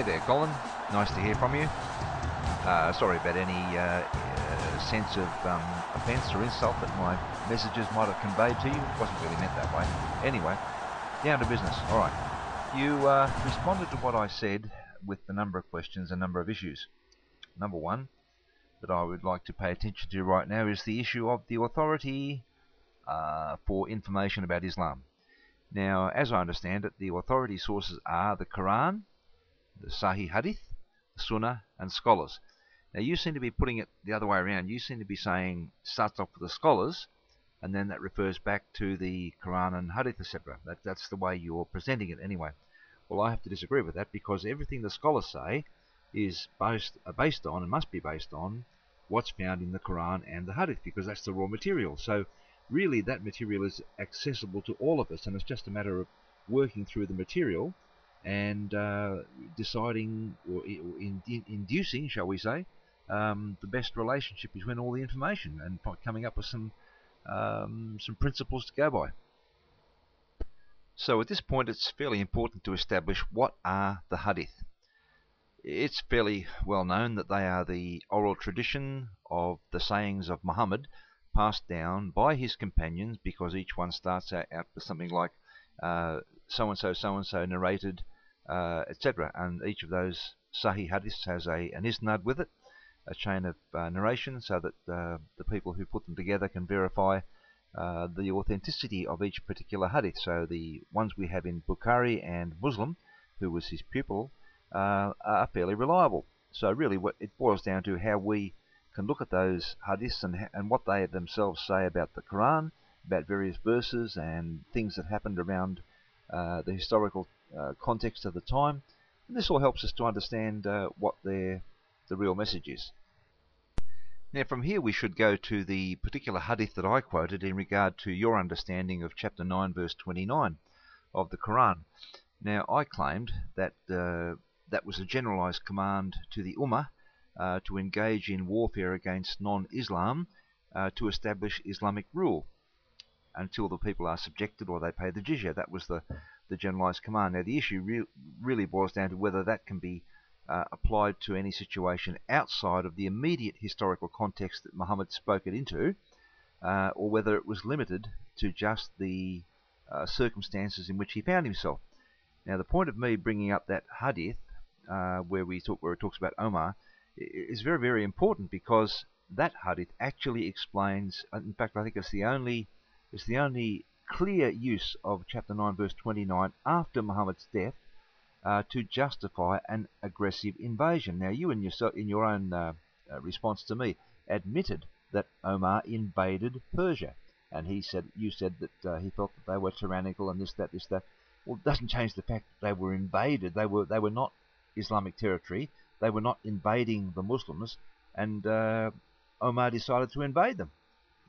Hey there, Colin. Nice to hear from you. Sorry about any sense of offence or insult that my messages might have conveyed to you. It wasn't really meant that way. Anyway, down to business. All right. You responded to what I said with a number of questions, a number of issues. Number one that I would like to pay attention to right now is the issue of the authority for information about Islam. Now, as I understand it, the authority sources are the Quran, the Sahih Hadith, the Sunnah, and scholars. Now, you seem to be putting it the other way around. You seem to be saying starts off with the scholars, and then that refers back to the Quran and Hadith, etc. That's the way you're presenting it anyway. Well, I have to disagree with that because everything the scholars say is based on and must be based on what's found in the Quran and the Hadith, because that's the raw material. So really that material is accessible to all of us, and it's just a matter of working through the material and deciding or inducing, shall we say, the best relationship between all the information and coming up with some principles to go by. So at this point it's fairly important to establish what are the Hadith. It's fairly well known that they are the oral tradition of the sayings of Muhammad passed down by his companions, because each one starts out with something like so-and-so narrated, etc. And each of those Sahih Hadiths has an isnad with it, a chain of narration, so that the people who put them together can verify the authenticity of each particular Hadith. So the ones we have in Bukhari and Muslim, who was his pupil, are fairly reliable. So really what it boils down to how we can look at those hadiths and what they themselves say about the Quran, about various verses and things that happened around the historical context of the time. And this all helps us to understand what the real message is. Now from here we should go to the particular hadith that I quoted in regard to your understanding of chapter 9 verse 29 of the Quran. Now I claimed that that was a generalized command to the Ummah to engage in warfare against non-Islam to establish Islamic rule until the people are subjected or they pay the jizya. That was the generalized command. Now the issue really boils down to whether that can be applied to any situation outside of the immediate historical context that Muhammad spoke it into, or whether it was limited to just the circumstances in which he found himself. Now the point of me bringing up that hadith where it talks about Omar is very, very important, because that hadith actually explains, in fact I think it's the only clear use of chapter 9 verse 29 after Muhammad's death to justify an aggressive invasion. Now you in your own response to me admitted that Omar invaded Persia, and you said that he felt that they were tyrannical and this, that. Well, it doesn't change the fact that they were invaded. They were not Islamic territory. They were not invading the Muslims, and Omar decided to invade them,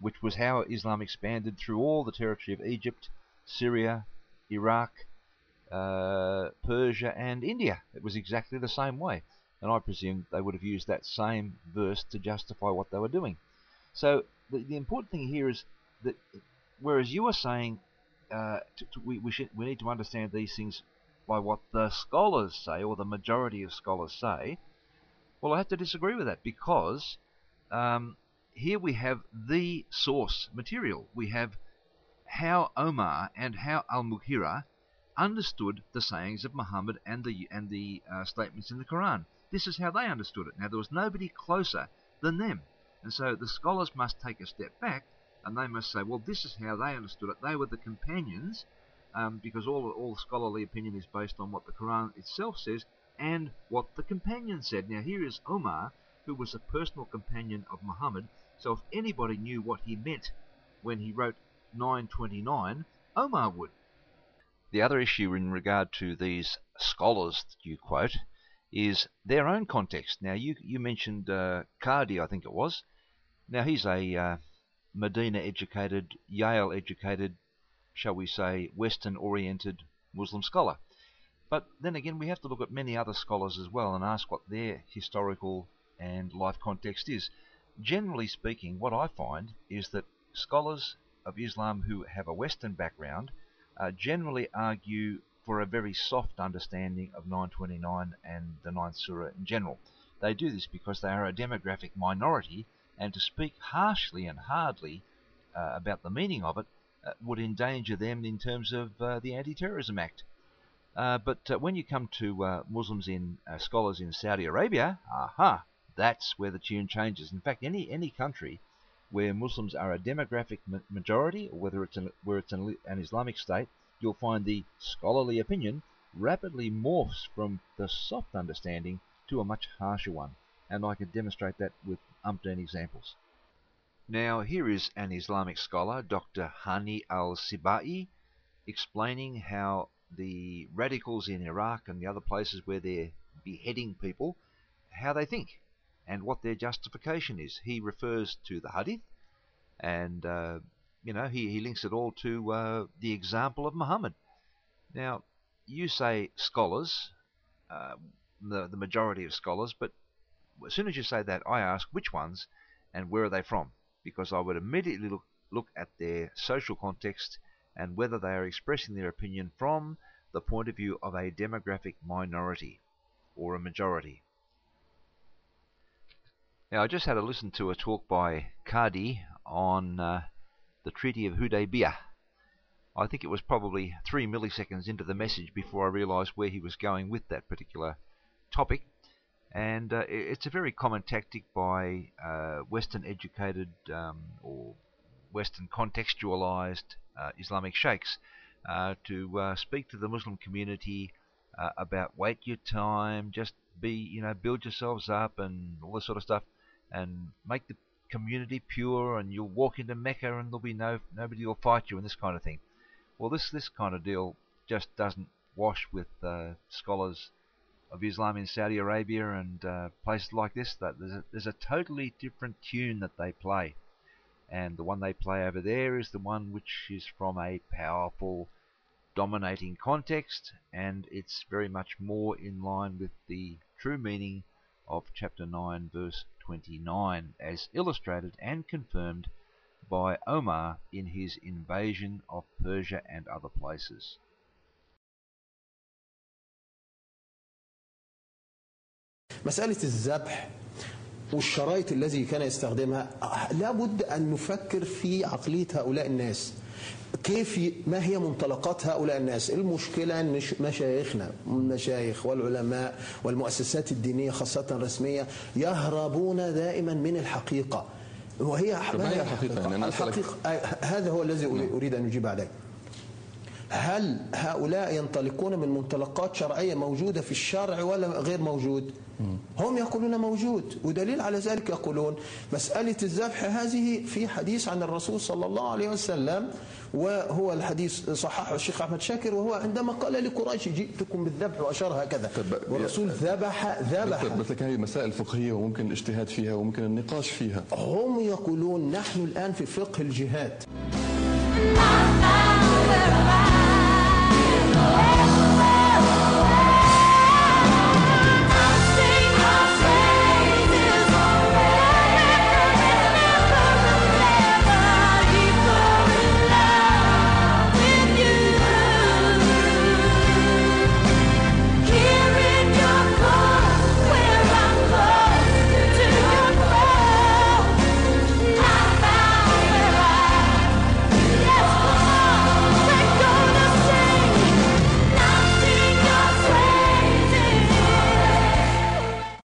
which was how Islam expanded through all the territory of Egypt, Syria, Iraq, Persia, and India. It was exactly the same way, and I presume they would have used that same verse to justify what they were doing. So the important thing here is that whereas you are saying we need to understand these things by what the scholars say, or the majority of scholars say, well, I have to disagree with that, because here we have the source material. We have how Omar and how Al-Mughira understood the sayings of Muhammad and the statements in the Quran. This is how they understood it. Now, there was nobody closer than them, and so the scholars must take a step back and they must say, well, this is how they understood it. They were the companions, because all scholarly opinion is based on what the Quran itself says and what the companion said. Now here is Omar, who was a personal companion of Muhammad, so if anybody knew what he meant when he wrote 929, Omar would. The other issue in regard to these scholars that you quote is their own context. Now you mentioned Qadi, I think it was. Now he's a Medina-educated, Yale-educated, shall we say, Western-oriented Muslim scholar. But then again, we have to look at many other scholars as well and ask what their historical and life context is. Generally speaking, what I find is that scholars of Islam who have a Western background generally argue for a very soft understanding of 929 and the 9th Surah in general. They do this because they are a demographic minority, and to speak harshly and hardly about the meaning of it would endanger them in terms of the Anti-Terrorism Act. But when you come to Muslims scholars in Saudi Arabia, that's where the tune changes. In fact, any country where Muslims are a demographic majority, or whether it's an Islamic state, you'll find the scholarly opinion rapidly morphs from the soft understanding to a much harsher one. And I could demonstrate that with umpteen examples. Now, here is an Islamic scholar, Dr. Hani al-Sibai, explaining how the radicals in Iraq and the other places where they're beheading people, how they think and what their justification is. He refers to the hadith, and he links it all to the example of Muhammad. Now, you say scholars, the majority of scholars, but as soon as you say that, I ask which ones and where are they from, because I would immediately look at their social context and whether they are expressing their opinion from the point of view of a demographic minority or a majority. Now, I just had to listen to a talk by Qadi on the Treaty of Hudaybiyah. I think it was probably 3 milliseconds into the message before I realised where he was going with that particular topic. And it's a very common tactic by Western-educated or Western contextualised Islamic sheikhs to speak to the Muslim community about wait your time, just build yourselves up and all this sort of stuff, and make the community pure, and you'll walk into Mecca and there'll be nobody will fight you and this kind of thing. Well, this kind of deal just doesn't wash with scholars of Islam in Saudi Arabia and places like this. That there's a totally different tune that they play, and the one they play over there is the one which is from a powerful, dominating context, and it's very much more in line with the true meaning of chapter 9 verse 29, as illustrated and confirmed by Omar in his invasion of Persia and other places. مسألة الذبح والشرايط الذي كان يستخدمها لابد أن نفكر في عقلية هؤلاء الناس. ما هي منطلقات هؤلاء الناس؟ المشكلة أن مشايخنا المشايخ والعلماء والمؤسسات الدينية خاصة الرسمية يهربون دائما من الحقيقة. وهي ما هي الحقيقة؟ هذا هو الذي أريد أن أجيب عليه. هل هؤلاء ينطلقون من منطلقات شرعية موجودة في الشرع ولا غير موجود؟ هم يقولون موجود، ودليل على ذلك يقولون مسألة الذبح هذه في حديث عن الرسول صلى الله عليه وسلم، وهو الحديث صححه الشيخ أحمد شاكر، وهو عندما قال لقريش جئتكم بالذبح وأشار هكذا، والرسول ذبح. بس لكن هذه مسائل فقهية وممكن الاجتهاد فيها وممكن النقاش فيها. هم يقولون نحن الآن في فقه الجهاد.